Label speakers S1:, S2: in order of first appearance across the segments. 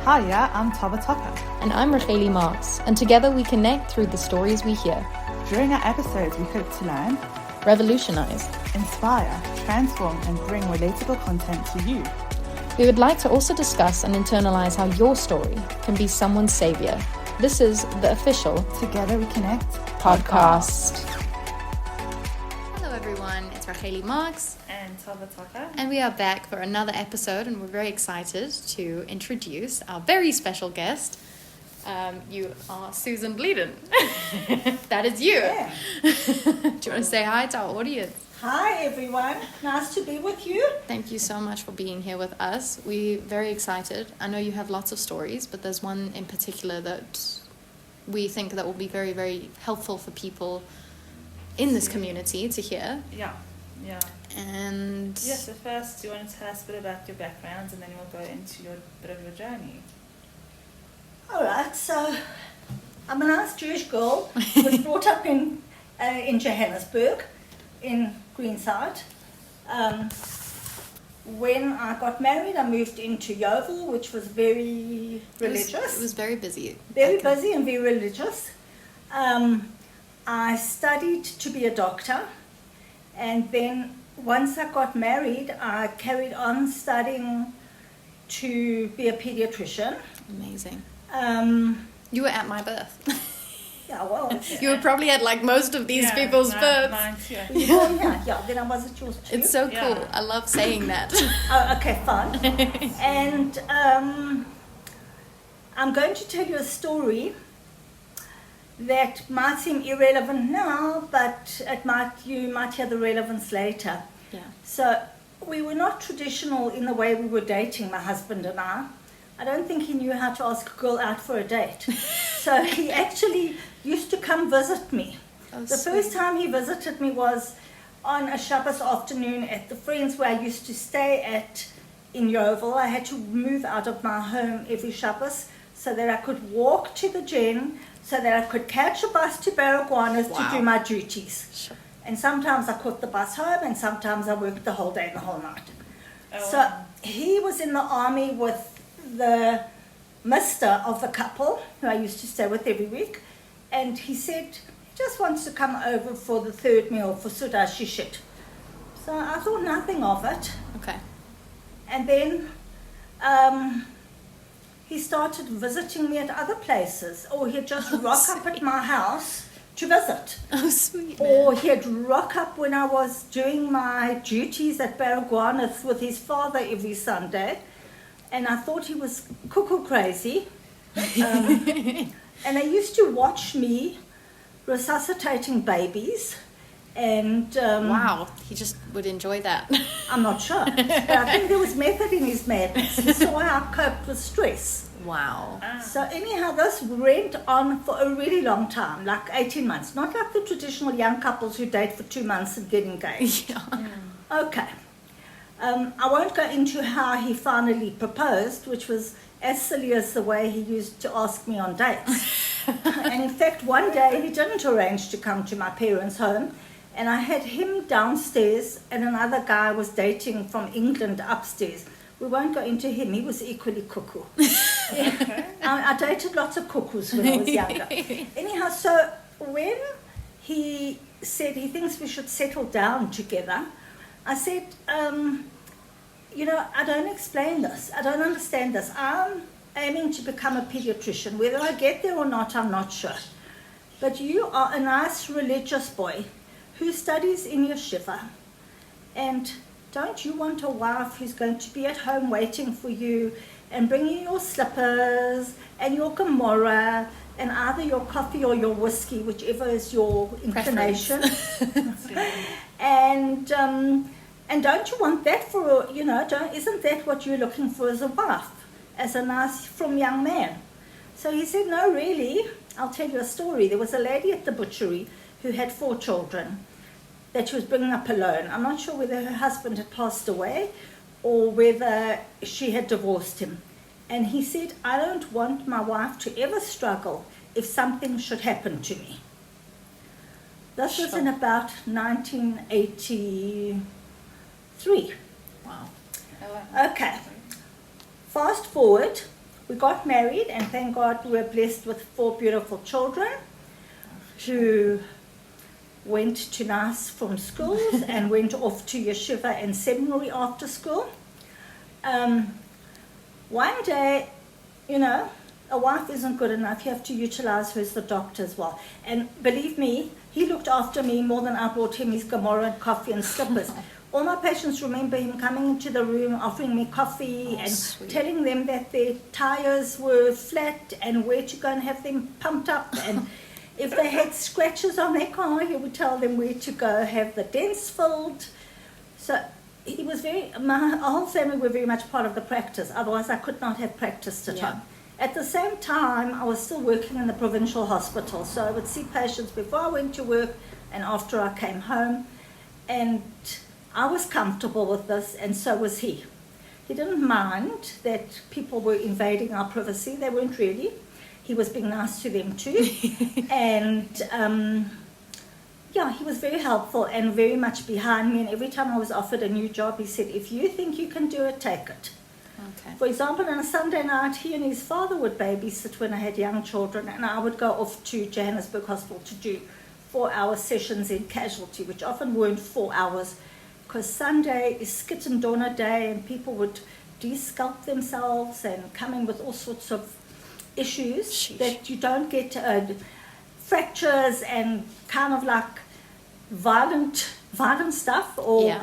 S1: Hiya, I'm Tava Tucker.
S2: And I'm Racheli Marks, and together we connect through the stories we hear.
S1: During our episodes, we hope to learn,
S2: revolutionize,
S1: inspire, transform, and bring relatable content to you.
S2: We would like to also discuss and internalize how your story can be someone's savior. This is the official
S1: Together We Connect
S2: podcast. Hello everyone, it's Racheli Marks
S1: and Tava Tucker.
S2: And we are back for another episode, and we're very excited to introduce our very special guest. You are Susan Blieden. That is you.
S3: Yeah.
S2: Do you want to say hi to our audience?
S3: Hi everyone, nice to be with you.
S2: Thank you so much for being here with us. We're very excited. I know you have lots of stories, but there's one in particular that we think that will be very, very helpful for people in this community to hear.
S4: Yeah.
S2: And
S4: Yes, so first, do you want to tell us a bit about your backgrounds, and then we'll go into your bit of your journey?
S3: Alright, so I'm a nice Jewish girl, was brought up in Johannesburg, in Greenside. When I got married, I moved into Yeovil, which was very religious.
S2: It was very busy.
S3: Very busy and very religious. I studied to be a doctor, and then once I got married, I carried on studying to be a paediatrician.
S2: Amazing.
S3: You
S2: were at my birth.
S3: Yeah, well,
S2: You were probably at like most of these people's births.
S4: Mine too.
S3: yeah, then I was at yours too.
S2: It's so cool.
S4: Yeah.
S2: I love saying that.
S3: Oh, okay, fine. And I'm going to tell you a story that might seem irrelevant now, but you might hear the relevance later.
S2: Yeah.
S3: So we were not traditional in the way we were dating, my husband and I. I don't think he knew how to ask a girl out for a date. So he actually used to come visit me.
S2: Oh,
S3: The first time he visited me was on a Shabbos afternoon at the friends where I used to stay at in Yeovil. I had to move out of my home every Shabbos so that I could walk to the gym, so that I could catch a bus to Baragwana's to do my duties.
S2: Sure.
S3: And sometimes I caught the bus home, and sometimes I worked the whole day and the whole night.
S4: Oh,
S3: So he was in the army with the mister of the couple who I used to stay with every week, and he said he just wants to come over for the third meal for Suda Shishit. So I thought nothing of it,
S2: Okay.
S3: and then he started visiting me at other places, or he'd just rock up at my house to visit.
S2: Oh, sweet man.
S3: Or he'd rock up when I was doing my duties at Baragwanath with his father every Sunday, and I thought he was cuckoo crazy. And they used to watch me resuscitating babies, and
S2: Wow, he just would enjoy that.
S3: I'm not sure, but I think there was method in his madness. He saw how I coped with stress.
S2: Wow.
S3: So anyhow, this went on for a really long time, like 18 months. Not like the traditional young couples who date for 2 months and get engaged.
S2: Yeah.
S3: Okay. I won't go into how he finally proposed, which was as silly as the way he used to ask me on dates. And in fact, one day he didn't arrange to come to my parents' home, and I had him downstairs and another guy was dating from England upstairs. We won't go into him, he was equally cuckoo. I dated lots of cuckoos when I was younger. Anyhow, so when he said he thinks we should settle down together, I said, I don't explain this. I don't understand this. I'm aiming to become a pediatrician. Whether I get there or not, I'm not sure. But you are a nice religious boy who studies in yeshiva. And don't you want a wife who's going to be at home waiting for you and bringing your slippers and your Gemara and either your coffee or your whiskey, whichever is your inclination. And don't you want that for, isn't that what you're looking for as a wife, as a nice from young man? So he said, no, really, I'll tell you a story. There was a lady at the butchery who had 4 children that she was bringing up alone. I'm not sure whether her husband had passed away or whether she had divorced him. And he said, I don't want my wife to ever struggle if something should happen to me. This was in about 1983.
S2: Wow.
S3: Okay. Fast forward, we got married, and thank God we were blessed with 4 beautiful children who went to NAS from schools and went off to yeshiva and seminary after school. One day, you know, a wife isn't good enough. You have to utilize her as the doctor as well. And believe me, he looked after me more than I brought him his Gomorrah and coffee and slippers. All my patients remember him coming into the room, offering me coffee and
S2: sweet.
S3: telling them that their tires were flat and where to go and have them pumped up. And if they had scratches on their car, he would tell them where to go have the dents filled. So he was my whole family were very much part of the practice. Otherwise, I could not have practiced at home. At the same time, I was still working in the provincial hospital. So I would see patients before I went to work and after I came home. And I was comfortable with this, and so was he. He didn't mind that people were invading our privacy. They weren't really. He was being nice to them too. And he was very helpful and very much behind me. And every time I was offered a new job, he said, if you think you can do it, take it.
S2: Okay.
S3: For example, on a Sunday night, he and his father would babysit when I had young children, and I would go off to Johannesburg Hospital to do 4-hour sessions in casualty, which often weren't 4 hours, because Sunday is skit and donor day, and people would de-scalp themselves and come in with all sorts of issues.
S2: Sheesh.
S3: That you don't get fractures and kind of like violent stuff or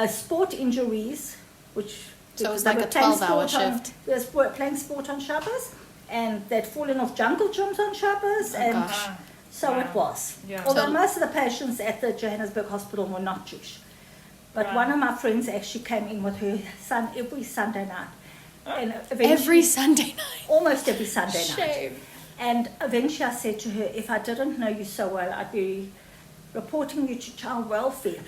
S3: sport injuries, which
S2: So it was like a 12-hour shift.
S3: They were playing sport on Shabbos, and they'd fallen off jungle gyms on Shabbos,
S2: Oh,
S3: and
S2: gosh.
S3: so it was.
S4: Yeah.
S3: Although
S2: So-
S3: most of the patients at the Johannesburg Hospital were not Jewish. But
S4: Right.
S3: one of my friends actually came in with her son every Sunday night. And
S2: Every
S3: eventually-
S2: Sunday night.
S3: Almost every Sunday night.
S2: Shame.
S3: And eventually I said to her, if I didn't know you so well, I'd be reporting you to child welfare,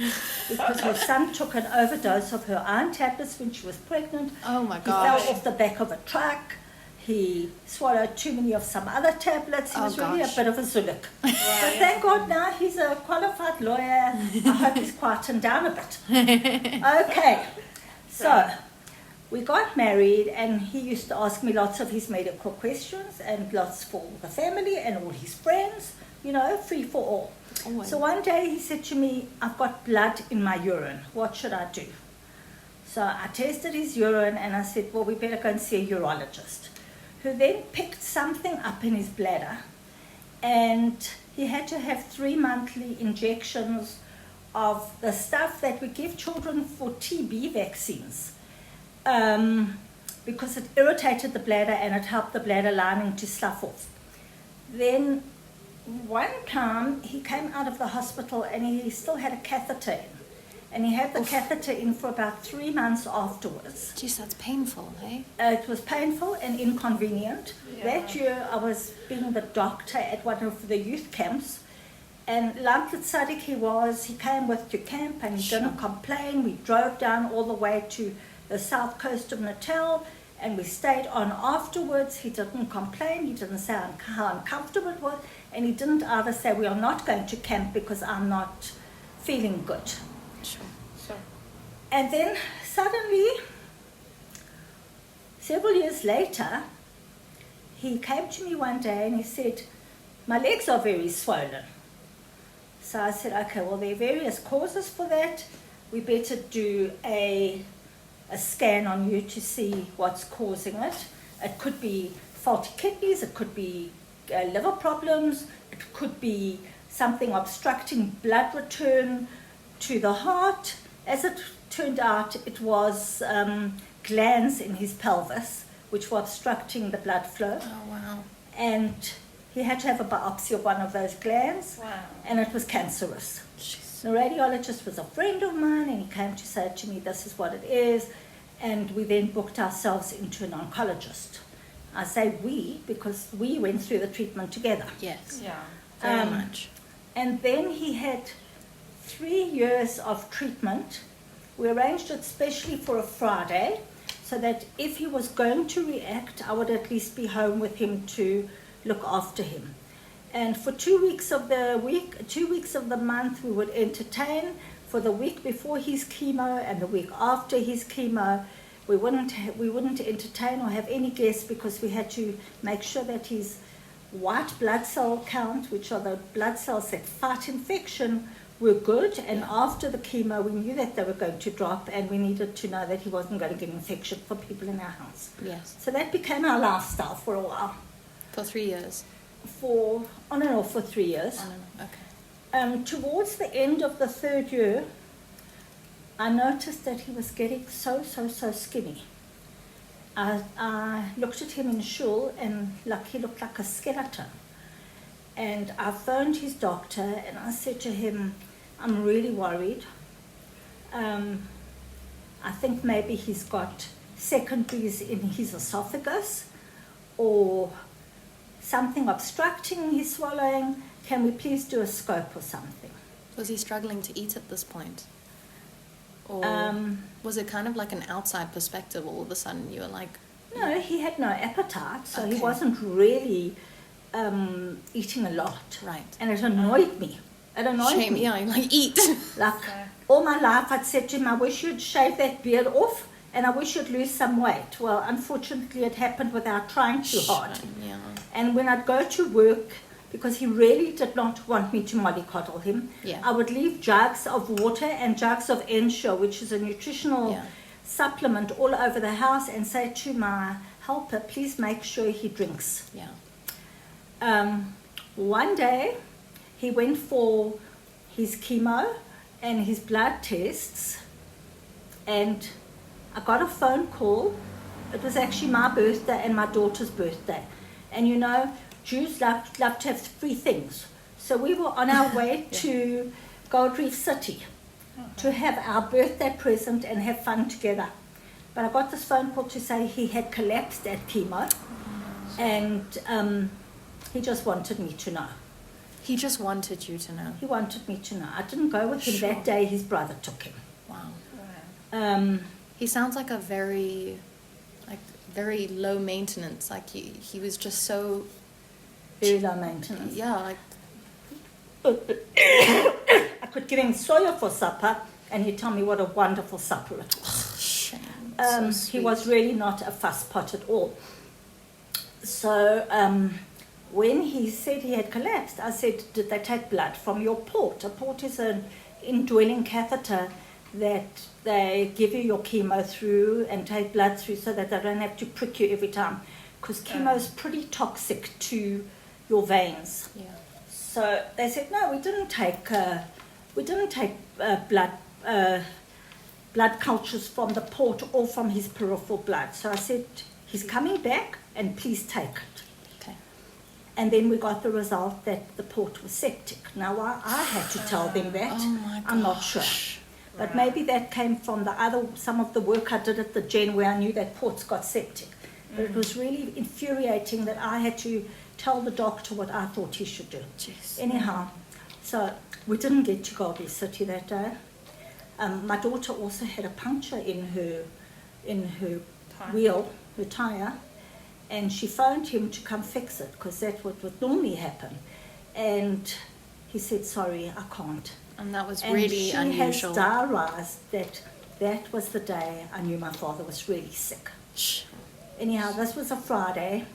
S3: because her son took an overdose of her iron tablets when she was pregnant.
S2: Oh my
S3: He
S2: gosh.
S3: fell off the back of a truck. He swallowed too many of some other tablets. He
S2: Oh,
S3: was really a
S2: gosh.
S3: bit of a zuluk. But thank God now he's a qualified lawyer. I hope he's quietened down a bit. Okay, so we got married, and he used to ask me lots of his medical questions and lots for the family and all his friends, you know, free for all.
S2: Oh,
S3: So one day he said to me, I've got blood in my urine. What should I do? So I tested his urine, and I said, well, we better go and see a urologist, who then picked something up in his bladder, and he had to have 3 monthly injections of the stuff that we give children for TB vaccines, because it irritated the bladder and it helped the bladder lining to slough off. Then one time he came out of the hospital and he still had a catheter in, and he had the catheter in for about 3 months afterwards.
S2: Jeez, that's painful, hey?
S3: It was painful and inconvenient. That year I was being the doctor at one of the youth camps, and like the tzaddik he came with to camp, and he didn't complain. We drove down all the way to the south coast of Natal, and we stayed on afterwards. He didn't complain. He didn't say how uncomfortable it was, and he didn't either say, we are not going to camp because I'm not feeling good.
S2: Sure.
S3: And then suddenly, several years later, he came to me one day and he said, my legs are very swollen. So I said, okay, well, there are various causes for that. We better do a scan on you to see what's causing it. It could be faulty kidneys, it could be liver problems, it could be something obstructing blood return to the heart. As it turned out, it was glands in his pelvis which were obstructing the blood flow.
S2: Oh, wow.
S3: And he had to have a biopsy of one of those glands,
S4: Wow.
S3: and it was cancerous.
S2: Jeez.
S3: The radiologist was a friend of mine, and he came to say to me, this is what it is, and we then booked ourselves into an oncologist. I say we because we went through the treatment together.
S2: Yes.
S4: Yeah.
S2: Very much.
S3: And then he had 3 years of treatment. We arranged it specially for a Friday, so that if he was going to react, I would at least be home with him to look after him. And for 2 weeks of the week, 2 weeks of the month, we would entertain. For the week before his chemo and the week after his chemo, we wouldn't entertain or have any guests because we had to make sure that his white blood cell count, which are the blood cells that fight infection, were good. And after the chemo, we knew that they were going to drop, and we needed to know that he wasn't going to get infection for people in our house.
S2: Yes.
S3: So that became our lifestyle for a while.
S2: For 3 years.
S3: For on and off for 3 years.
S2: On and off. Okay.
S3: Towards the end of the 3rd year, I noticed that he was getting so skinny. I looked at him in shul, and he looked like a skeleton. And I phoned his doctor, and I said to him, I'm really worried. I think maybe he's got secondaries in his esophagus or something obstructing his swallowing. Can we please do a scope or something?
S2: Was he struggling to eat at this point? Or was it kind of like an outside perspective all of a sudden? You were like...
S3: No, he had no appetite, so
S2: Okay.
S3: he wasn't really eating a lot.
S2: Right.
S3: And it annoyed me. It annoyed
S2: Shame,
S3: me.
S2: yeah, like eat.
S3: Like, all my life I'd said to him, I wish you'd shave that beard off, and I wish you'd lose some weight. Well, unfortunately, it happened without trying too hard.
S2: Yeah.
S3: And when I'd go to work, because he really did not want me to mollycoddle him,
S2: Yeah.
S3: I would leave jugs of water and jugs of Ensure, which is a nutritional
S2: Yeah.
S3: supplement, all over the house, and say to my helper, please make sure he drinks.
S2: Yeah.
S3: One day, he went for his chemo and his blood tests, and I got a phone call. It was actually my birthday and my daughter's birthday. And you know, Jews love to have 3 things. So we were on our way to Gold Reef City to have our birthday present and have fun together. But I got this phone call to say he had collapsed at chemo, and he just wanted me to know.
S2: He just wanted you to know.
S3: He wanted me to know. I didn't go with him
S2: Sure.
S3: that day. His brother took him.
S2: Wow. He sounds like a very low maintenance. Like he was just so...
S3: Very low maintenance.
S2: Yeah, like...
S3: I could give him soya for supper, and he'd tell me what a wonderful supper it was.
S2: Shame. So
S3: He
S2: sweet.
S3: was really not a fuss pot at all. So when he said he had collapsed, I said, did they take blood from your port? A port is an indwelling catheter that they give you your chemo through and take blood through so that they don't have to prick you every time, because chemo is pretty toxic to your veins.
S2: Yeah.
S3: So they said, no, we didn't take blood cultures from the port or from his peripheral blood. So I said, he's coming back, and please take it.
S2: Okay.
S3: And then we got the result that the port was septic. Now, why I had to tell them that,
S2: Oh my
S3: I'm not sure. But maybe that came from some of the work I did at the Gen, where I knew that ports got septic. But it was really infuriating that I had to tell the doctor what I thought he should do.
S2: Jeez.
S3: Anyhow, so we didn't get to Gold Reef City that day. My daughter also had a puncture in her wheel, her tire, and she phoned him to come fix it, because that's what would normally happen. And he said, sorry, I can't.
S2: And that was
S3: And
S2: really unusual.
S3: She has diarised that was the day I knew my father was really sick.
S2: Shh.
S3: Anyhow, this was a Friday,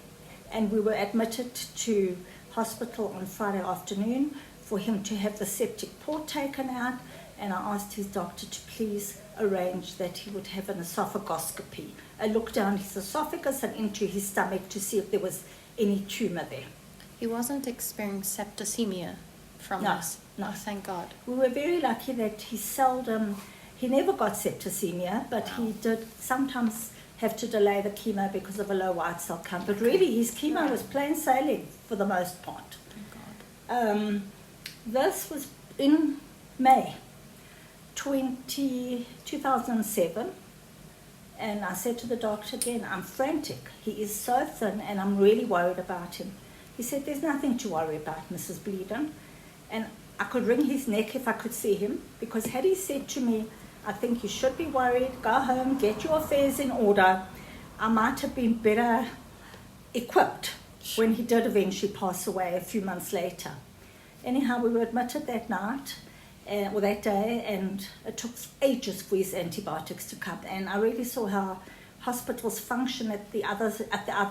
S3: and we were admitted to hospital on Friday afternoon for him to have the septic port taken out, and I asked his doctor to please arrange that he would have an esophagoscopy, a look down his esophagus and into his stomach to see if there was any tumour there.
S2: He wasn't experiencing septicemia from
S3: No,
S2: this.
S3: no.
S2: Oh, thank God.
S3: We were very lucky that he never got septicemia, but he did sometimes have to delay the chemo because of a low white cell count. But really, his chemo was plain sailing for the most part.
S2: Thank God.
S3: This was in May 2007, and I said to the doctor again, I'm frantic. He is so thin, and I'm really worried about him. He said, there's nothing to worry about, Mrs. Blieden. And I could wring his neck if I could see him, because had he said to me, I think you should be worried, go home, get your affairs in order, I might have been better equipped when he did eventually pass away a few months later. Anyhow, we were admitted that night, that day, and it took ages for his antibiotics to come. And I really saw how hospitals function at the other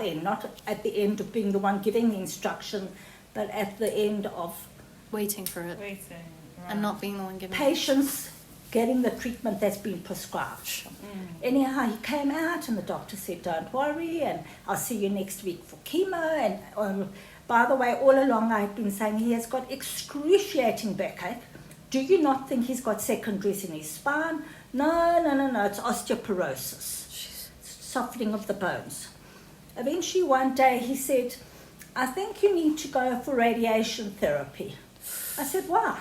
S3: end, not at the end of being the one giving the instruction, but at the end of
S2: Waiting for it.
S4: Waiting. Right.
S2: And not being the one giving
S3: patients getting the treatment that's been prescribed.
S2: Sure.
S3: Anyhow, he came out and the doctor said, don't worry, and I'll see you next week for chemo. And by the way, all along I've been saying he has got excruciating backache. Do you not think he's got secondaries in his spine? No, it's osteoporosis, softening of the bones. Eventually one day he said, I think you need to go for radiation therapy. I said, why?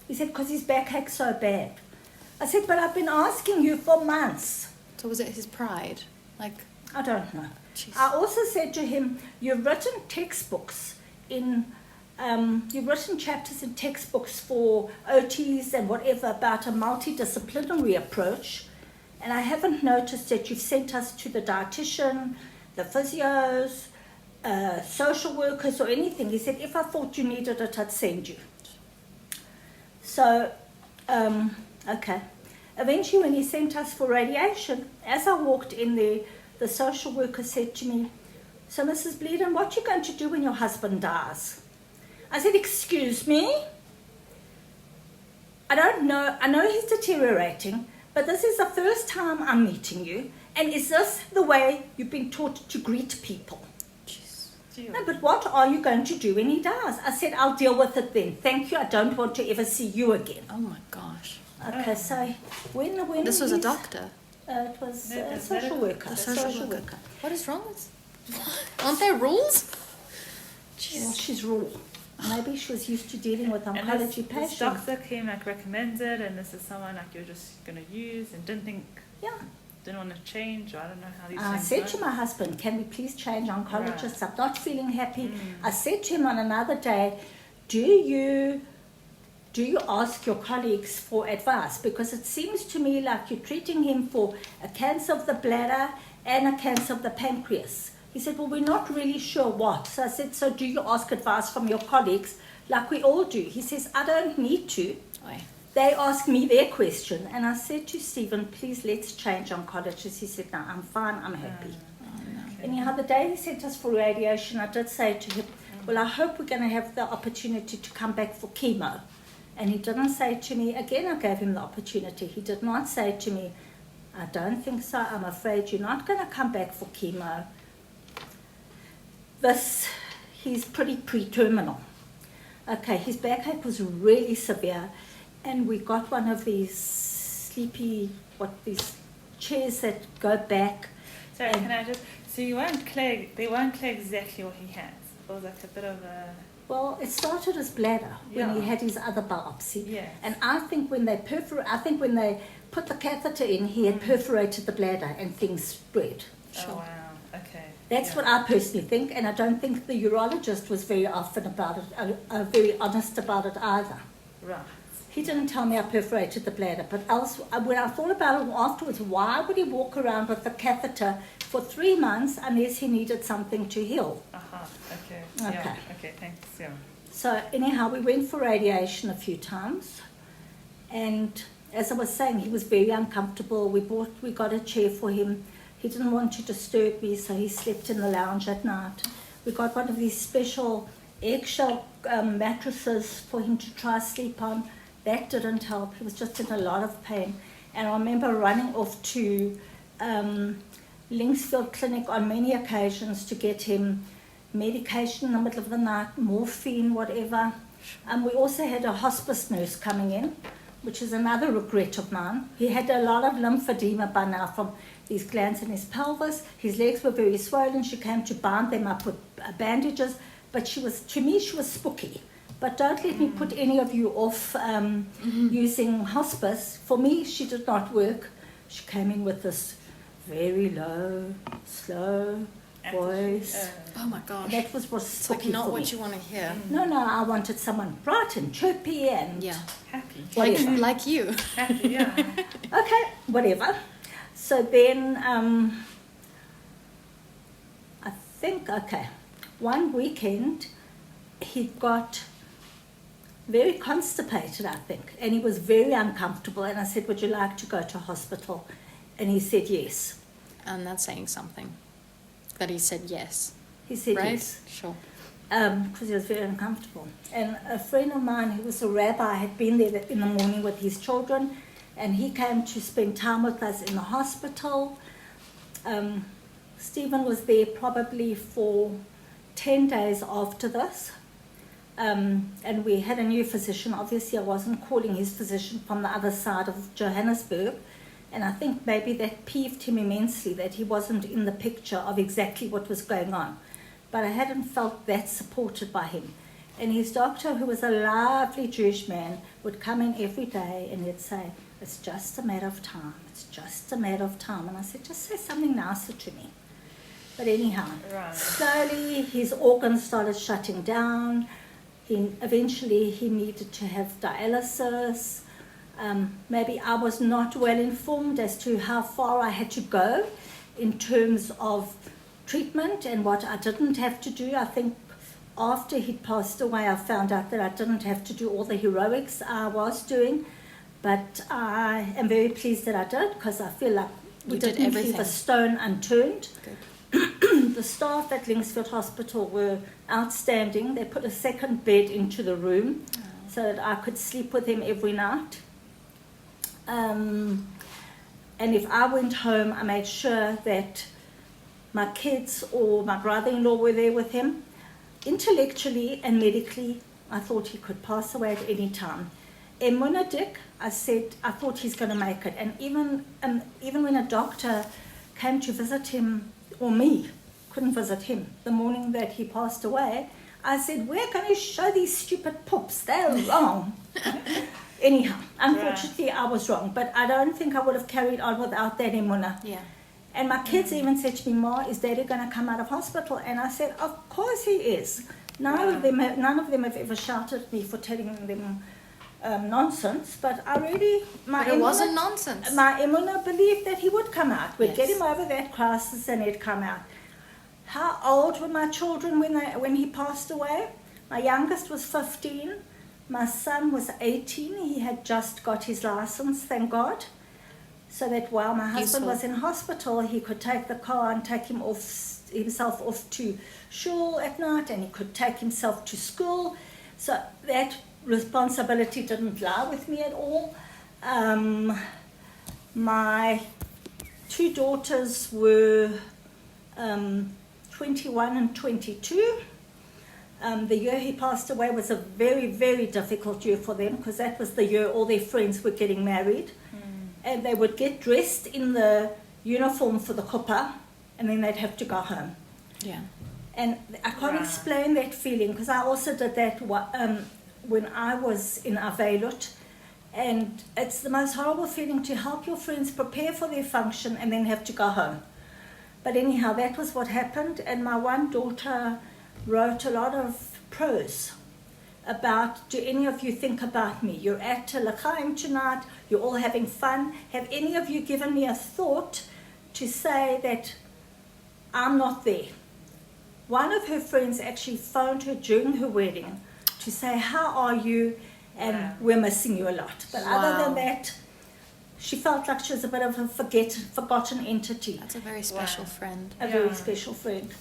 S3: He said, because his backache's so bad. I said, but I've been asking you for months.
S2: So was it his pride? Like,
S3: I don't know.
S2: Jeez.
S3: I also said to him, you've written textbooks you've written chapters in textbooks for OTs and whatever about a multidisciplinary approach, and I haven't noticed that you've sent us to the dietitian, the physios, social workers or anything. He said, if I thought you needed it, I'd send you. So, okay. Eventually, when he sent us for radiation, as I walked in there, the social worker said to me, so Mrs. Blieden, what are you going to do when your husband dies? I said, excuse me? I don't know. I know he's deteriorating, but this is the first time I'm meeting you. And is this the way you've been taught to greet people? No, but what are you going to do when he dies? I said, I'll deal with it then. Thank you. I don't want to ever see you again.
S2: oh my gosh.
S3: Okay, so when
S2: This was a
S3: he's-
S2: doctor.
S3: It was
S4: No,
S3: a
S4: the
S3: social worker.
S2: The social worker. What is wrong with... Aren't there rules?
S3: Well, she's raw. Maybe she was used to dealing with
S4: And
S3: oncology
S4: this
S3: patients.
S4: doctor came like recommended, and this is someone like you're just going to use, and didn't want to change, or I don't know how these
S3: I
S4: things
S3: said
S4: work.
S3: to my husband, can we please change oncologists?
S4: Right.
S3: I'm not feeling happy. I said to him on another day, do you ask your colleagues for advice? Because it seems to me like you're treating him for a cancer of the bladder and a cancer of the pancreas. He said, well, we're not really sure what. So I said, so do you ask advice from your colleagues like we all do? He says, I don't need to.
S2: Oi.
S3: They asked me their question. And I said to Steven, please let's change oncologists. He said, no, I'm fine, I'm happy. Anyhow, the day he sent us for radiation, I did say to him, well, I hope we're going to have the opportunity to come back for chemo. And he didn't say to me, again, I gave him the opportunity. He did not say to me, I don't think so. I'm afraid you're not going to come back for chemo. He's pretty pre-terminal. Okay, his backache was really severe. And we got one of these these chairs that go back.
S4: Sorry,
S3: and-
S4: can I just... So they won't clear exactly what he has. It was like a bit of a...
S3: Well, it started as bladder when he
S4: Yeah.
S3: had his other biopsy.
S4: Yes.
S3: And I think when they put the catheter in, he had perforated the bladder and things spread.
S4: Oh, wow. Okay.
S3: That's
S4: Yeah.
S3: what I personally think, and I don't think the urologist was very often about it, very honest about it either.
S4: Right.
S3: He didn't tell me I perforated the bladder, but else, when I thought about it afterwards, why would he walk around with the catheter for 3 months unless he needed something to heal?
S4: Aha. Okay.
S3: Okay.
S4: Yeah. Okay. Thanks. Yeah.
S3: So anyhow, we went for radiation a few times, and as I was saying, he was very uncomfortable. We got a chair for him. He didn't want to disturb me, so he slept in the lounge at night. We got one of these special eggshell mattresses for him to try sleep on. That didn't help. He was just in a lot of pain. And I remember running off to Linksfield Clinic on many occasions to get him medication in the middle of the night, morphine, whatever. We also had a hospice nurse coming in, which is another regret of mine. He had a lot of lymphedema by now from these glands in his pelvis. His legs were very swollen. She came to bind them up with bandages, but to me, she was spooky. But don't let me put any of you off using hospice. For me, she did not work. She came in with this very low, slow voice.
S2: Oh my gosh.
S3: That was
S2: It's
S3: spooky
S2: like not
S3: for
S2: what
S3: me.
S2: you want to hear.
S3: No, I wanted someone bright and chirpy and
S2: Yeah.
S4: Happy.
S3: whatever.
S2: Like you.
S4: Happy. Yeah.
S3: Okay, whatever. So then, I think, one weekend he got very constipated, I think, and he was very uncomfortable. And I said, would you like to go to hospital? And he said yes.
S2: And that's saying something. That he said yes.
S3: He said
S2: right?
S3: yes.
S2: Sure.
S3: Because he was very uncomfortable. And a friend of mine who was a rabbi had been there in the morning with his children, and he came to spend time with us in the hospital. Steven was there probably for 10 days after this. And we had a new physician. Obviously, I wasn't calling his physician from the other side of Johannesburg. And I think maybe that peeved him immensely, that he wasn't in the picture of exactly what was going on. But I hadn't felt that supported by him. And his doctor, who was a lovely Jewish man, would come in every day and he'd say, it's just a matter of time, it's just a matter of time. And I said, just say something nicer to me. But anyhow, slowly his organs started shutting down. Eventually he needed to have dialysis. Maybe I was not well informed as to how far I had to go in terms of treatment and what I didn't have to do. I think after he'd passed away, I found out that I didn't have to do all the heroics I was doing. But I am very pleased that I did, because I feel like we didn't leave a stone unturned. The staff at Linksfield Hospital were outstanding. They put a second bed into the room so that I could sleep with him every night. And if I went home, I made sure that my kids or my brother-in-law were there with him. Intellectually and medically, I thought he could pass away at any time. Emuna Dick, I said, I thought he's going to make it. And even when a doctor came to visit him, or me, couldn't visit him, the morning that he passed away, I said, we're going to show these stupid poops, they're wrong. Anyhow, unfortunately, I was wrong, but I don't think I would have carried on without that Emuna.
S2: Yeah.
S3: And my kids even said to me, Ma, is Daddy going to come out of hospital? And I said, of course he is. None of them have ever shouted at me for telling them nonsense, but I really...
S2: But it wasn't nonsense.
S3: My Emuna believed that he would come out. We'd
S2: Yes.
S3: get him over that crisis and he'd come out. How old were my children when he passed away? My youngest was 15. My son was 18. He had just got his license, thank God. So that while my husband was in hospital, he could take the car and take himself off to shul at night, and he could take himself to school. So that responsibility didn't lie with me at all. My two daughters were 21 and 22. The year he passed away was a very, very difficult year for them, because that was the year all their friends were getting married. And they would get dressed in the uniform for the kuppah, and then they'd have to go home.
S2: Yeah.
S3: And I can't explain that feeling, because I also did that when I was in Avelut. And it's the most horrible feeling to help your friends prepare for their function and then have to go home. But anyhow, that was what happened. And my one daughter wrote a lot of prose about, do any of you think about me? You're at L'chaim tonight, you're all having fun. Have any of you given me a thought to say that I'm not there? One of her friends actually phoned her during her wedding to say, how are you? And we're missing you a lot. But other than that, she felt like she was a bit of a forgotten entity.
S2: That's a very special friend.
S3: A very special friend.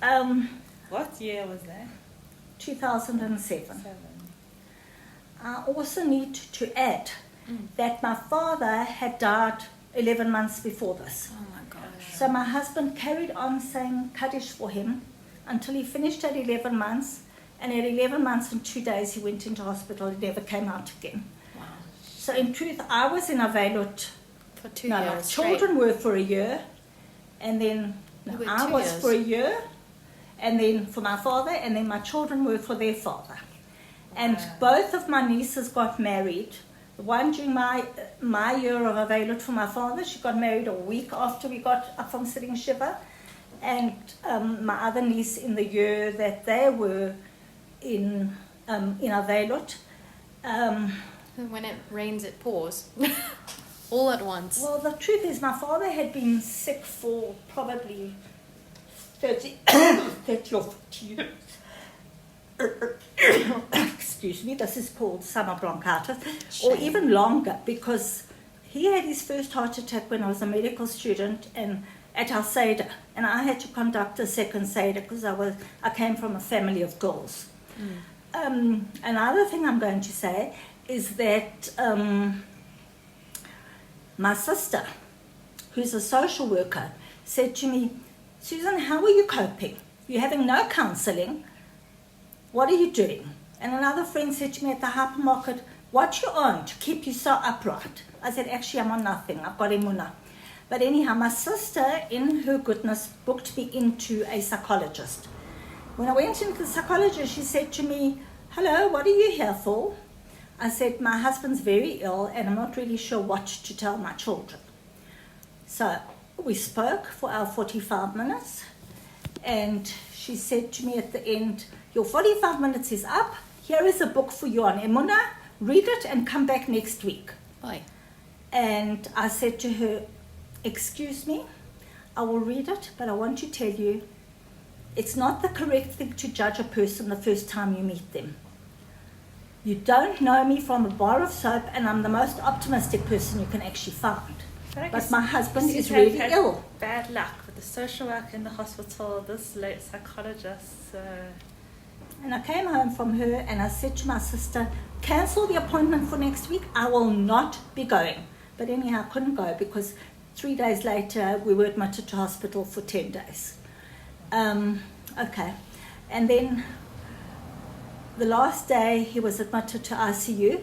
S4: Yeah. What year was that?
S3: 2007. I also need to add that my father had died 11 months before this.
S2: Oh my gosh.
S3: So my husband carried on saying Kaddish for him until he finished at 11 months. And at 11 months and 2 days, he went into hospital. He never came out again.
S2: Wow.
S3: So in truth, I was in Avelut
S2: For 2
S3: my
S2: years.
S3: children were for a year. And then I was for a year. And then for my father. And then my children were for their father. And both of my nieces got married. The one during my year of Avelut for my father, she got married a week after we got up from sitting Shiva. And my other niece in the year that they were in Avelut.
S2: When it rains, it pours. All at once.
S3: Well, the truth is my father had been sick for probably 30 or 40 years. Excuse me, this is called summer bronchitis.
S2: Shame.
S3: Or even longer, because he had his first heart attack when I was a medical student, and at our Seder, and I had to conduct a second Seder because I came from a family of girls. Another thing I'm going to say is that my sister, who's a social worker, said to me, Susan, how are you coping? You're having no counselling. What are you doing? And another friend said to me at the hypermarket, what you on to keep you so upright? I said, actually, I'm on nothing. I've got emunah. But anyhow, my sister, in her goodness, booked me into a psychologist. When I went into the psychologist, she said to me, hello, what are you here for? I said, my husband's very ill and I'm not really sure what to tell my children. So we spoke for our 45 minutes and she said to me at the end, your 45 minutes is up. Here is a book for you on emunah. Read it and come back next week.
S2: Bye.
S3: And I said to her, excuse me, I will read it, but I want to tell you, it's not the correct thing to judge a person the first time you meet them. You don't know me from a bar of soap, and I'm the most optimistic person you can actually find. But my husband is really ill.
S4: Bad luck with the social work in the hospital, this late psychologist.
S3: And I came home from her and I said to my sister, cancel the appointment for next week. I will not be going. But anyhow, I couldn't go because 3 days later we were admitted to hospital for 10 days. Okay. And then the last day he was admitted to ICU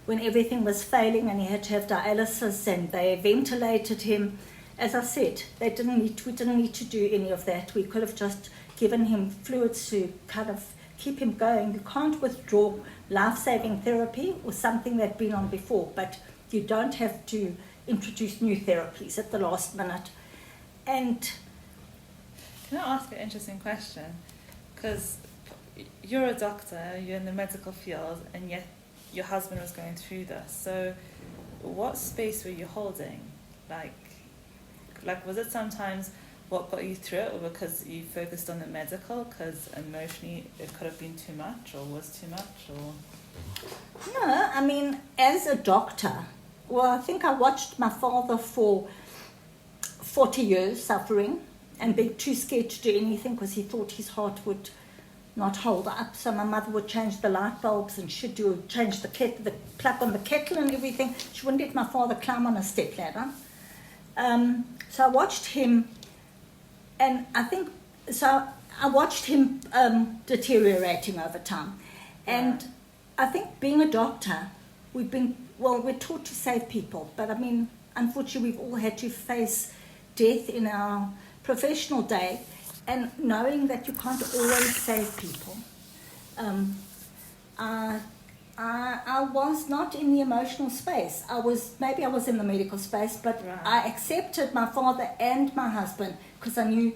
S3: when everything was failing and he had to have dialysis and they ventilated him. As I said, we didn't need to do any of that. We could have just given him fluids to kind of keep him going. You can't withdraw life-saving therapy or something that had been on before, but you don't have to introduce new therapies at the last minute. And
S4: can I ask an interesting question? Because you're a doctor, you're in the medical field, and yet your husband was going through this. So what space were you holding? Like was it sometimes what got you through it, or because you focused on the medical, because emotionally it could have been too much or was too much? Or
S3: no, I mean, as a doctor, well, I think I watched my father for 40 years suffering and being too scared to do anything because he thought his heart would not hold up. So my mother would change the light bulbs and she'd change the plug on the kettle and everything. She wouldn't let my father climb on a stepladder. So I watched him, and I watched him deteriorating over time. And I think being a doctor, we're taught to save people, but I mean, unfortunately, we've all had to face death in our professional day, and knowing that you can't always save people. I was not in the emotional space. Maybe I was in the medical space, but I accepted my father and my husband because I knew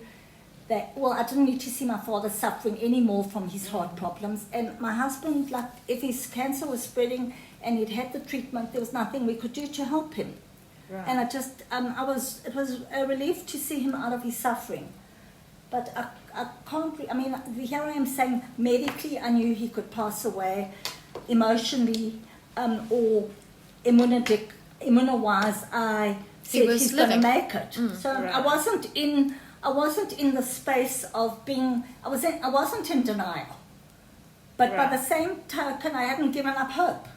S3: that, I didn't need to see my father suffering anymore from his heart problems. And my husband, like, if his cancer was spreading and he'd had the treatment, there was nothing we could do to help him. Right. And it was a relief to see him out of his suffering. But I can't, here I am saying medically I knew he could pass away, emotionally, or immuno-wise, I said he's going to make it. So right. I wasn't in the space of being, I wasn't in denial. But right. By the same token, I hadn't given up hope.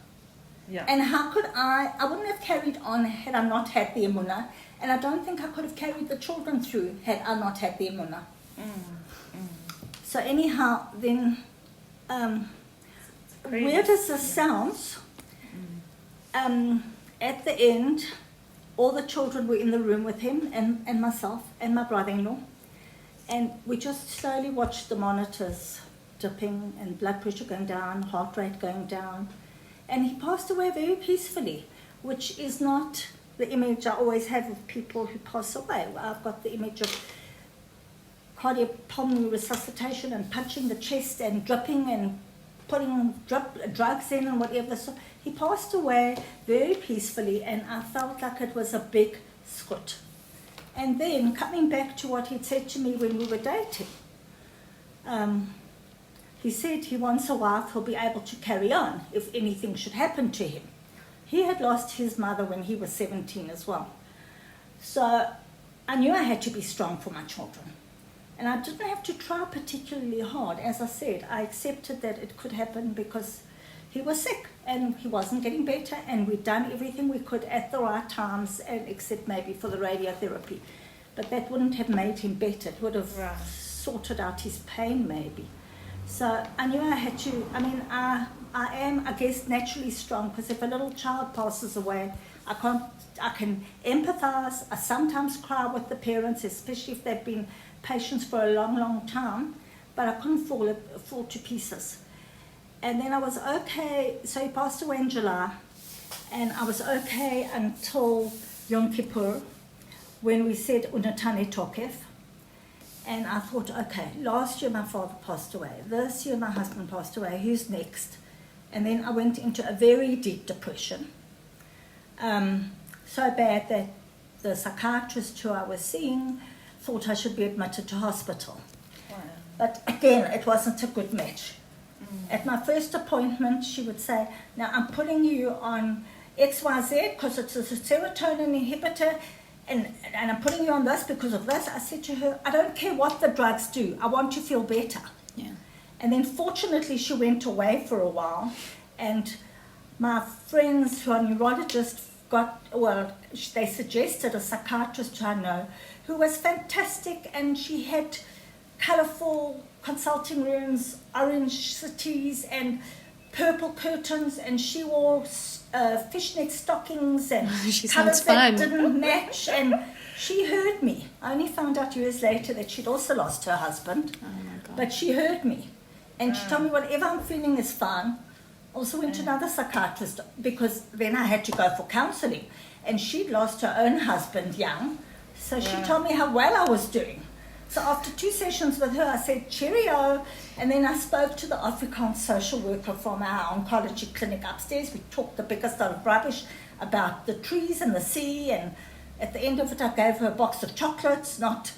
S3: Yeah. And how could I wouldn't have carried on had I not had the emunah, and I don't think I could have carried the children through had I not had the emunah. So anyhow, then, weird as this sounds, at the end, all the children were in the room with him and myself and my brother-in-law, and we just slowly watched the monitors dipping and blood pressure going down, heart rate going down, and he passed away very peacefully, which is not the image I always have of people who pass away. I've got the image of cardiopulmonary resuscitation and punching the chest and dripping and putting drugs in and whatever. So he passed away very peacefully, and I felt like it was a big scut. And then coming back to what he'd said to me when we were dating, he said he wants a wife who'll be able to carry on if anything should happen to him. He had lost his mother when he was 17 as well. So I knew I had to be strong for my children. And I didn't have to try particularly hard. As I said, I accepted that it could happen because he was sick and he wasn't getting better, and we'd done everything we could at the right times, and except maybe for the radiotherapy. But that wouldn't have made him better. It would have sorted out his pain maybe. So I knew I had to, I am, I guess, naturally strong, because if a little child passes away, I can empathize. I sometimes cry with the parents, especially if they've been patients for a long, long time, but I couldn't fall to pieces. And then I was okay, so he passed away in July, and I was okay until Yom Kippur, when we said Unatane Tokef. And I thought, okay, last year my father passed away, this year my husband passed away, who's next? And then I went into a very deep depression. So bad that the psychiatrist who I was seeing thought I should be admitted to hospital.
S4: Wow.
S3: But again, it wasn't a good match. At my first appointment, she would say, now I'm putting you on XYZ because it's a serotonin inhibitor, and I'm putting you on this because of this. I said to her, I don't care what the drugs do. I want to feel better.
S2: Yeah.
S3: And then fortunately, she went away for a while, and my friends who are neurologists they suggested a psychiatrist who I know, who was fantastic, and she had colourful consulting rooms, orange cities and purple curtains, and she wore fishnet stockings and
S2: She
S3: colours
S2: sounds
S3: that
S2: fun.
S3: didn't match, and she heard me. I only found out years later that she'd also lost her husband,
S2: Oh my God.
S3: but she heard me, and she told me whatever I'm feeling is fine. Also went to another psychiatrist, because then I had to go for counselling, and she'd lost her own husband young, so she told me how well I was doing. So after 2 sessions with her, I said, cheerio, and then I spoke to the Afrikaans social worker from our oncology clinic upstairs. We talked the biggest of rubbish about the trees and the sea, and at the end of it, I gave her a box of chocolates, not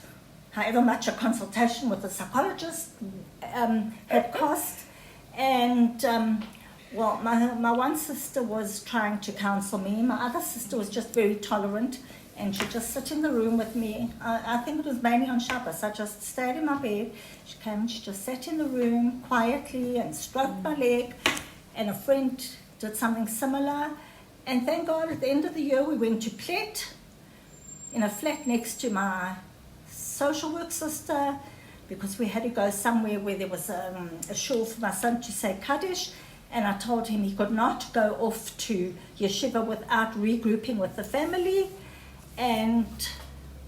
S3: however much a consultation with a psychologist had cost. And my one sister was trying to counsel me. My other sister was just very tolerant, and she'd just sit in the room with me. I think it was mainly on Shabbos. I just stayed in my bed. She came and she just sat in the room quietly and stroked my leg. And a friend did something similar. And thank God, at the end of the year, we went to Plet, in a flat next to my social work sister, because we had to go somewhere where there was a shul for my son to say Kaddish. And I told him he could not go off to yeshiva without regrouping with the family. And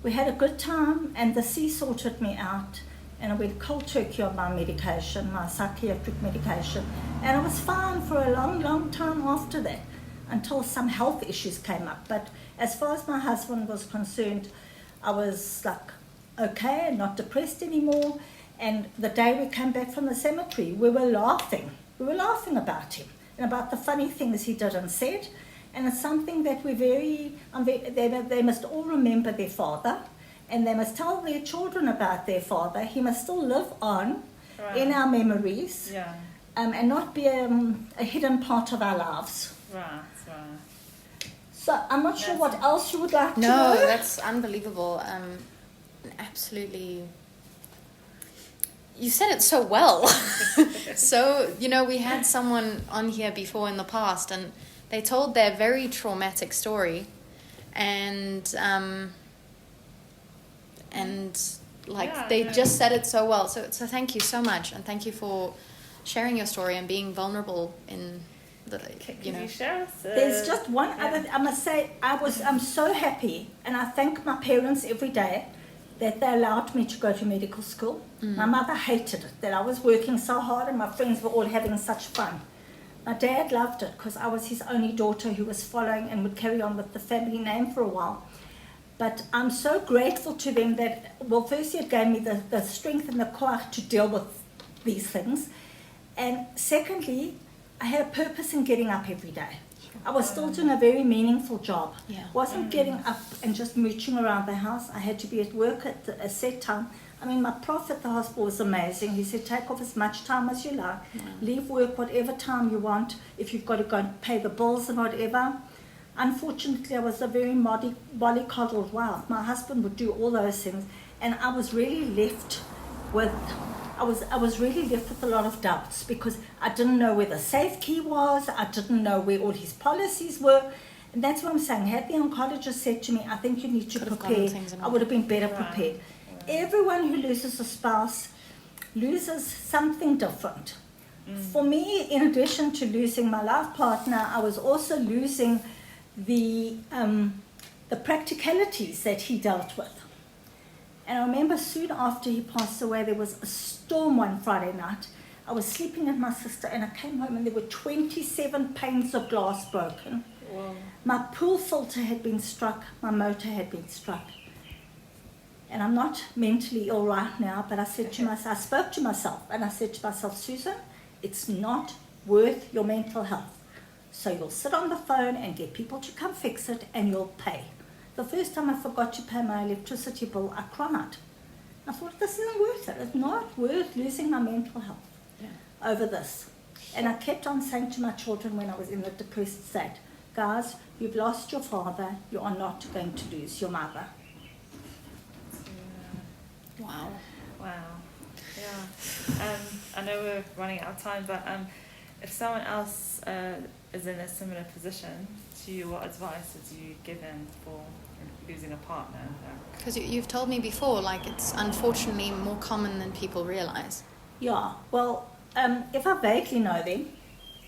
S3: we had a good time, and the sea sorted me out, and I went cold turkey on my medication, my psychiatric medication, and I was fine for a long, long time after that, until some health issues came up. But as far as my husband was concerned, I was like okay and not depressed anymore. And the day we came back from the cemetery, we were laughing about him and about the funny things he did and said. And it's something that they must all remember their father, and they must tell their children about their father. He must still live on in our memories, and not be a hidden part of our lives.
S4: Right.
S3: So I'm not sure what else you would like to know.
S2: No, that's unbelievable. Absolutely. You said it so well. So, we had someone on here before in the past, and they told their very traumatic story, and they just said it so well. So thank you so much, and thank you for sharing your story and being vulnerable in the.
S4: Can you share us?
S3: There's just one other. I must say, I'm so happy, and I thank my parents every day that they allowed me to go to medical school. My mother hated it that I was working so hard, and my friends were all having such fun. My dad loved it because I was his only daughter who was following and would carry on with the family name for a while. But I'm so grateful to them that, firstly, it gave me the strength and the koach to deal with these things. And secondly, I had a purpose in getting up every day. I was still doing a very meaningful job. Wasn't getting up and just mooching around the house. I had to be at work at a set time. My prof at the hospital was amazing. He said, take off as much time as you like. Leave work whatever time you want, if you've got to go and pay the bills and whatever. Unfortunately, I was a very mollycoddled wife. My husband would do all those things, and I was really left with I was really left with a lot of doubts, because I didn't know where the safe key was. I didn't know where all his policies were. And that's what I'm saying. Had the oncologist said to me, I think you need to prepare, I would have been better prepared. Everyone who loses a spouse loses something different. For me, in addition to losing my life partner, I was also losing the practicalities that he dealt with. And I remember soon after he passed away, there was a storm one Friday night. I was sleeping with my sister, and I came home and there were 27 panes of glass broken.
S4: Wow.
S3: My pool filter had been struck, my motor had been struck. And I'm not mentally ill right now, but I said to myself, I spoke to myself, and I said to myself, Susan, it's not worth your mental health. So you'll sit on the phone and get people to come fix it, and you'll pay. The first time I forgot to pay my electricity bill, I cried. I thought, this isn't worth it. It's not worth losing my mental health over this. And I kept on saying to my children when I was in the depressed state, guys, you've lost your father, you are not going to lose your mother.
S2: Wow.
S4: Wow. Yeah. I know we're running out of time, but if someone else is in a similar position to you, what advice would you give them for losing a partner?
S2: Because you've told me before, like, it's unfortunately more common than people realize.
S3: Yeah, well, if I vaguely know them,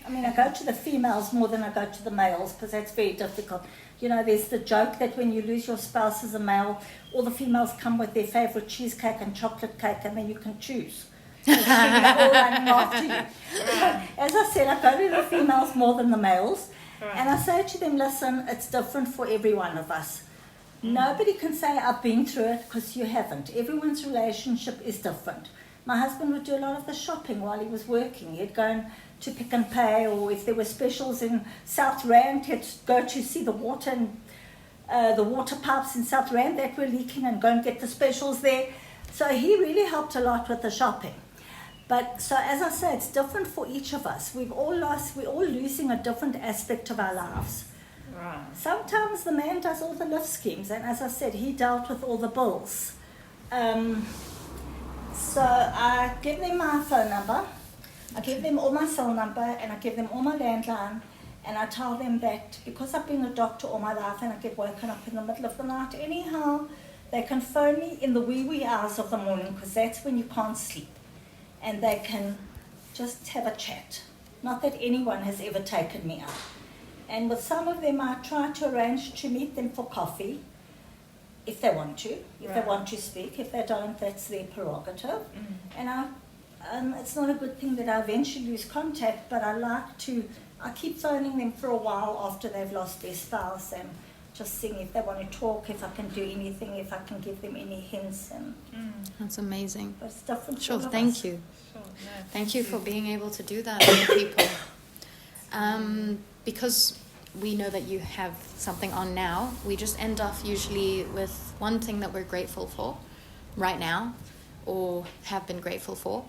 S3: I mean, I go to the females more than I go to the males, because that's very difficult. You know, there's the joke that when you lose your spouse as a male, all the females come with their favorite cheesecake and chocolate cake, and then you can choose. So they're all running after you. As I said, I go to the females more than the males, and I say to them, listen, it's different for every one of us. Nobody can say I've been through it, because you haven't. Everyone's relationship is different. My husband would do a lot of the shopping while he was working. He'd go to Pick and Pay, or if there were specials in South Rand, he'd go to see the water and the water pipes in South Rand that were leaking and go and get the specials there. So he really helped a lot with the shopping. But so as I say, it's different for each of us. We're all losing a different aspect of our lives.
S4: Right.
S3: Sometimes the man does all the lift schemes, and as I said, he dealt with all the bills. So I give them my phone number, I give them all my cell number, and I give them all my landline, and I tell them that because I've been a doctor all my life and I get woken up in the middle of the night anyhow, they can phone me in the wee hours of the morning, because that's when you can't sleep, and they can just have a chat. Not that anyone has ever taken me out. And with some of them, I try to arrange to meet them for coffee, if they want to, if they want to speak. If they don't, that's their prerogative. And it's not a good thing that I eventually lose contact, but I keep phoning them for a while after they've lost their spouse, and just seeing if they want to talk, if I can do anything, if I can give them any hints. And
S2: That's amazing.
S3: but it's different.
S2: Sure,
S3: for all of
S2: thank
S3: us.
S2: you.
S4: Sure. No,
S2: Thank you for being able to do that for people. Because we know that you have something on now, we just end off usually with one thing that we're grateful for right now, or have been grateful for.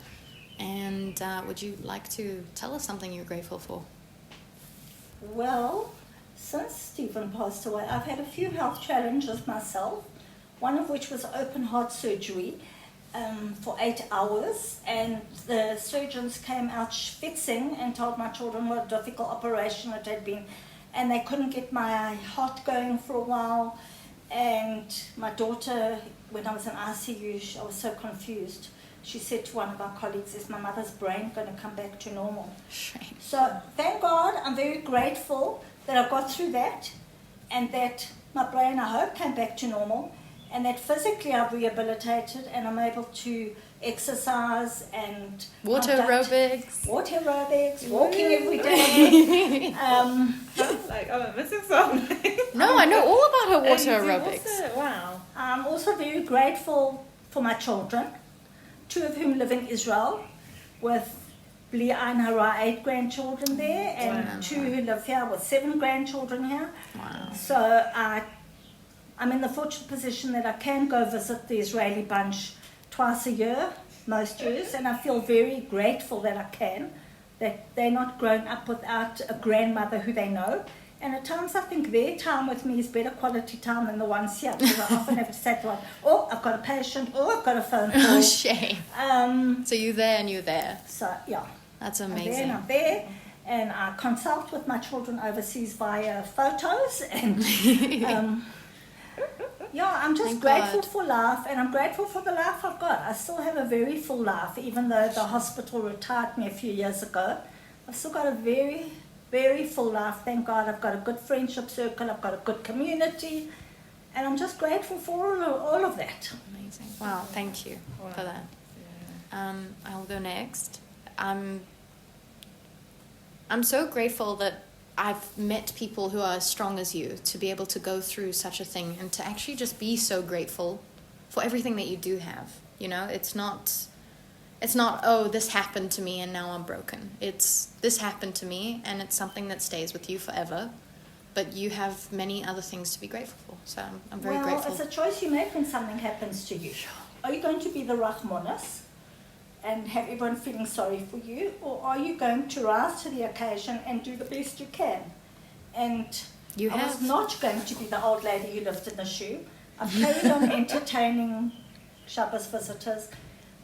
S2: And would you like to tell us something you're grateful for?
S3: Well, since Steven passed away, I've had a few health challenges myself, one of which was open heart surgery for 8 hours, and the surgeons came out fixing and told my children what a difficult operation it had been, and they couldn't get my heart going for a while. And my daughter, when I was in ICU, I was so confused. She said to one of our colleagues, is my mother's brain going to come back to normal?
S2: Shame.
S3: So thank God, I'm very grateful that I got through that, and that my brain, I hope, came back to normal, and that physically I've rehabilitated and I'm able to exercise and
S2: Water aerobics,
S3: walking every day.
S4: Like, I'm missing something.
S2: No, I know all about her
S4: And
S2: water
S4: you do
S2: aerobics.
S4: water? Wow.
S3: I'm also very grateful for my children, 2 of whom live in Israel, with Blieden and her 8 grandchildren there, and
S2: Wow.
S3: 2 who live here with 7 grandchildren here.
S2: Wow.
S3: So I'm in the fortunate position that I can go visit the Israeli bunch twice a year, most years, and I feel very grateful that I can, that they're not growing up without a grandmother who they know, And at times I think their time with me is better quality time than the ones here, because I often have to say to one, oh, I've got a patient, oh, I've got a phone call.
S2: Oh, shame. So you're there and you're there.
S3: So, yeah.
S2: That's
S3: I'm
S2: amazing.
S3: there and I'm there. And I consult with my children overseas via photos. And yeah, I'm just
S2: Thank
S3: grateful
S2: God.
S3: for life, and I'm grateful for the life I've got. I still have a very full life, even though the hospital retired me a few years ago. I've still got a very, very full life. Thank God. I've got a good friendship circle. I've got a good community. And I'm just grateful for all of that.
S2: Amazing. Wow, thank you for that. I'll go next. I'm so grateful that I've met people who are as strong as you, to be able to go through such a thing and to actually just be so grateful for everything that you do have. You know, it's not, oh, this happened to me and now I'm broken. It's, this happened to me and it's something that stays with you forever. But you have many other things to be grateful for. So I'm very grateful.
S3: Well, it's a choice you make when something happens to you. Are you going to be the Rahmanas and have everyone feeling sorry for you, or are you going to rise to the occasion and do the best you can? And I was not going to be the old lady who lived in the shoe. I've carried on entertaining Shabbos visitors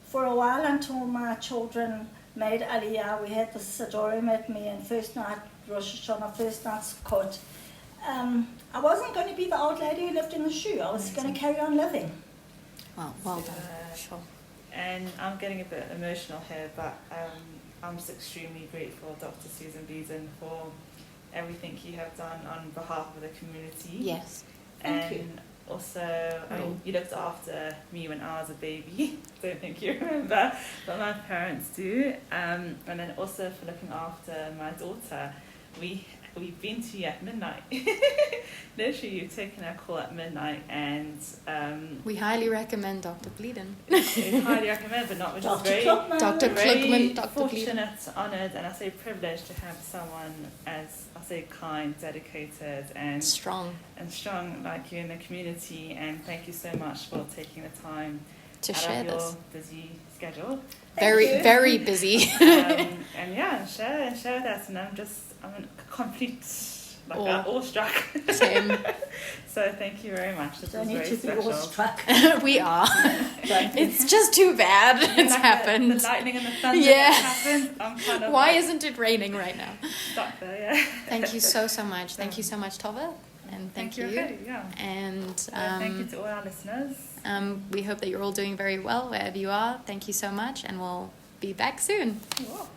S3: for a while until my children made Aliyah. We had the Sidorim at me, and first night Rosh Hashanah, first night Sukkot. I wasn't going to be the old lady who lived in the shoe. I was going to carry on living.
S2: Well done. Sure.
S4: And I'm getting a bit emotional here, but I'm just extremely grateful, Dr. Susan Blieden, for everything you have done on behalf of the community.
S2: Yes.
S3: Thank you.
S4: Also, I mean, you looked after me when I was a baby. Don't think you remember, but my parents do. And then also for looking after my daughter. We've been to you at midnight. Literally, you've taken our call at midnight, and
S2: we highly recommend Dr. Blieden.
S4: we highly recommend, but not, which is very
S2: Dr. Klugman, Dr.
S4: fortunate, honoured, and I say privileged to have someone as I say kind, dedicated, and
S2: strong
S4: like you in the community. And thank you so much for taking the time
S2: to
S4: out
S2: share
S4: of your
S2: this.
S4: busy schedule.
S2: Very busy.
S4: And yeah, share with us, and I'm a complete awestruck.
S2: Same.
S4: So thank you very much. This
S3: Don't
S4: was
S3: need
S4: very
S3: to be
S4: special.
S3: awestruck.
S2: We are. It's just too bad it's
S4: like
S2: happened.
S4: The lightning and the thunder
S2: Yeah.
S4: that happened. I'm kind of
S2: Why isn't it raining right now?
S4: stuck there, yeah.
S2: Thank you so much. Thank you so much, Tove. And thank you.
S4: Yeah.
S2: And
S4: thank you to all our listeners.
S2: we hope that you're all doing very well wherever you are. Thank you so much, and we'll be back soon.
S4: Whoa.